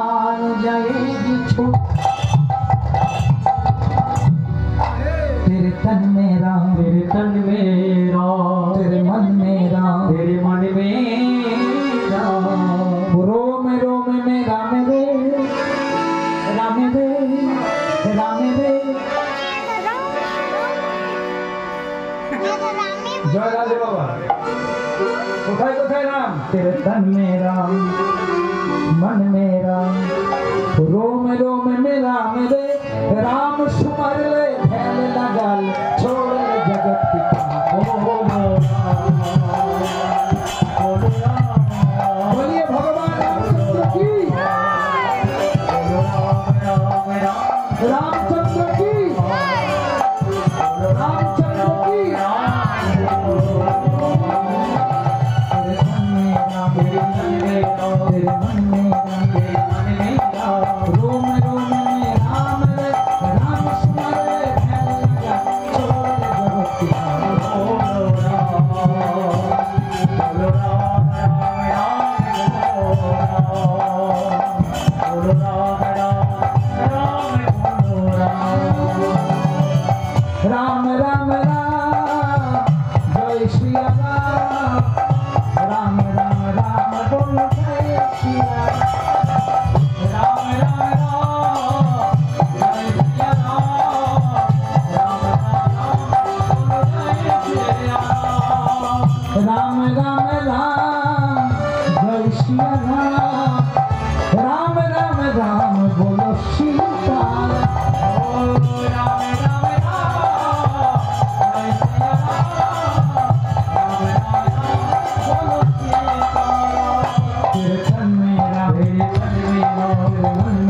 जान जाएगी छूट तेरे तन मेरा तेरे तन मेरा तेरे मन मेरा तेरे मन मेरा रोम रोम में राम रे राम रे राम रे जय राधे बाबा कोথায় কোথায় राम तेरे तन मेरा मन मेरा रोम रोम में राम रे राम सुमर ले फैल लगल छोड़ ले जगत पिता बोलिए भगवान रामचंद्र की रामचंद्र की रामचंद्र की तेरे मन में रोम रोम में राम रे राम सुमर ले फैल लगल छोड़ ले जगत पिता राम राम राम जय श्री राम राम राम राम बोलो जय श्री राम राम राम जय श्री राम राम राम राम जय श्री राम राम राम बोलो सीता तेरे तन मेरा तेरे मन